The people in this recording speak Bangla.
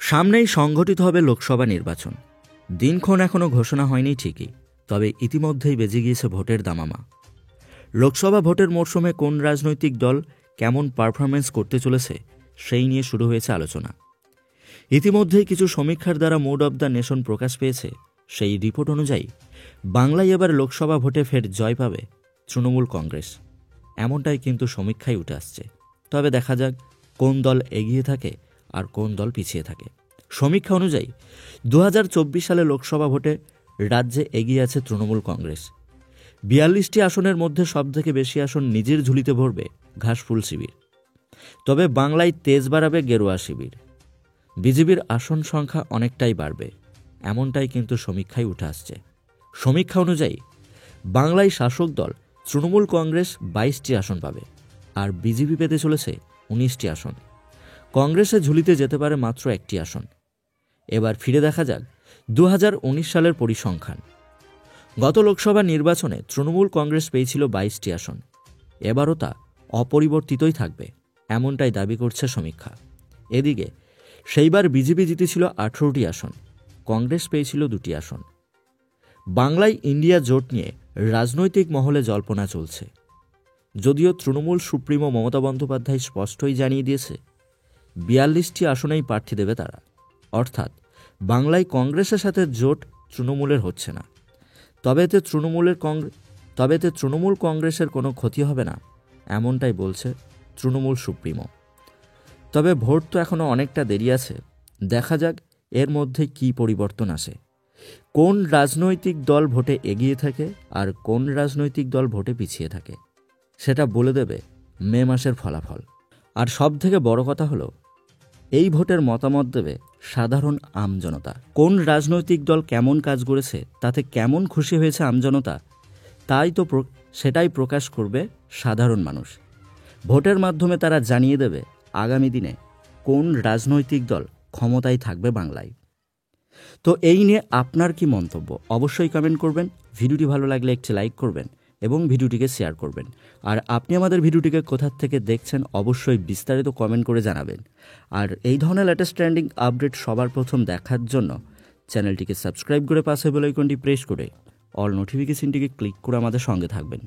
সামনেই সংঘটিত হবে লোকসভা নির্বাচন। দিনক্ষণ এখনও ঘোষণা হয়নি ঠিকই, তবে ইতিমধ্যেই বেজে গিয়েছে ভোটের দামামা। লোকসভা ভোটের মরশুমে কোন রাজনৈতিক দল কেমন পারফরমেন্স করতে চলেছে সেই নিয়ে শুরু হয়েছে আলোচনা। ইতিমধ্যেই কিছু সমীক্ষার দ্বারা মুড অব দ্য নেশন প্রকাশ পেয়েছে। সেই রিপোর্ট অনুযায়ী বাংলায় এবার লোকসভা ভোটে ফের জয় পাবে তৃণমূল কংগ্রেস, এমনটাই কিন্তু সমীক্ষায় উঠে আসছে। তবে দেখা যাক কোন দল এগিয়ে থাকে আর কোন দল পিছিয়ে থাকে। সমীক্ষা অনুযায়ী 2024 সালে লোকসভা ভোটে রাজ্যে এগিয়ে আছে তৃণমূল কংগ্রেস। 42টি আসনের মধ্যে সবথেকে বেশি আসন নিজের ঝুলিতে ভরবে ঘাসফুল শিবির। তবে বাংলায় তেজ বাড়াবে গেরুয়া শিবির। বিজেপির আসন সংখ্যা অনেকটাই বাড়বে, এমনটাই কিন্তু সমীক্ষায় উঠে আসছে। সমীক্ষা অনুযায়ী বাংলায় শাসক দল তৃণমূল কংগ্রেস 22টি আসন পাবে, আর বিজেপি পেতে চলেছে 19টি আসন। কংগ্রেসের ঝুলিতে যেতে পারে মাত্র 1টি আসন। এবার ফিরে দেখা যাক 2019 সালের পরিসংখ্যান। গত লোকসভা নির্বাচনে তৃণমূল কংগ্রেস পেয়েছিল 22টি আসন। এবারও তা অপরিবর্তিতই থাকবে, এমনটাই দাবি করছে সমীক্ষা। এদিকে সেইবার বিজেপি জিতেছিল 18টি আসন, কংগ্রেস পেয়েছিল 2টি আসন। বাংলায় ইন্ডিয়া জোট নিয়ে রাজনৈতিক মহলে জল্পনা চলছে। যদিও তৃণমূল সুপ্রিমো মমতা বন্দ্যোপাধ্যায় স্পষ্টই জানিয়ে দিয়েছে 42টি আসনেই প্রার্থী দেবে তারা। অর্থাৎ বাংলায় কংগ্রেসের সাথে জোট তৃণমূলের হচ্ছে না। তবে এতে তৃণমূল কংগ্রেসের কোনো ক্ষতি হবে না, এমনটাই বলছে তৃণমূল সুপ্রিমো। তবে ভোট তো এখনও অনেকটা দেরি আছে, দেখা যাক এর মধ্যে কী পরিবর্তন আসে। কোন রাজনৈতিক দল ভোটে এগিয়ে থাকে আর কোন রাজনৈতিক দল ভোটে পিছিয়ে থাকে, সেটা বলে দেবে মে মাসের ফলাফল। আর সবথেকে বড় কথা হলো, এই ভোটের মতামত দেবে সাধারণ আমজনতা। কোন রাজনৈতিক দল কেমন কাজ করেছে, তাতে কেমন খুশি হয়েছে আমজনতা, সেটাই প্রকাশ করবে সাধারণ মানুষ। ভোটের মাধ্যমে তারা জানিয়ে দেবে আগামী দিনে কোন রাজনৈতিক দল ক্ষমতায় থাকবে বাংলায়। তো এই নিয়ে আপনার কি মন্তব্য অবশ্যই কমেন্ট করবেন। ভিডিওটি ভালো লাগলে একটি লাইক করবেন এবং ভিডিওটিকে শেয়ার করবেন। আর আপনি আমাদের ভিডিওটিকে কোথা থেকে দেখছেন অবশ্যই বিস্তারিত কমেন্ট করে জানাবেন। আর এই ধরনের লেটেস্ট ট্রেন্ডিং আপডেট সবার প্রথম দেখার জন্য চ্যানেলটিকে সাবস্ক্রাইব করে পাশে বেল আইকনটি প্রেস করে অল নোটিফিকেশনটিকে ক্লিক করে আমাদের সঙ্গে থাকবেন।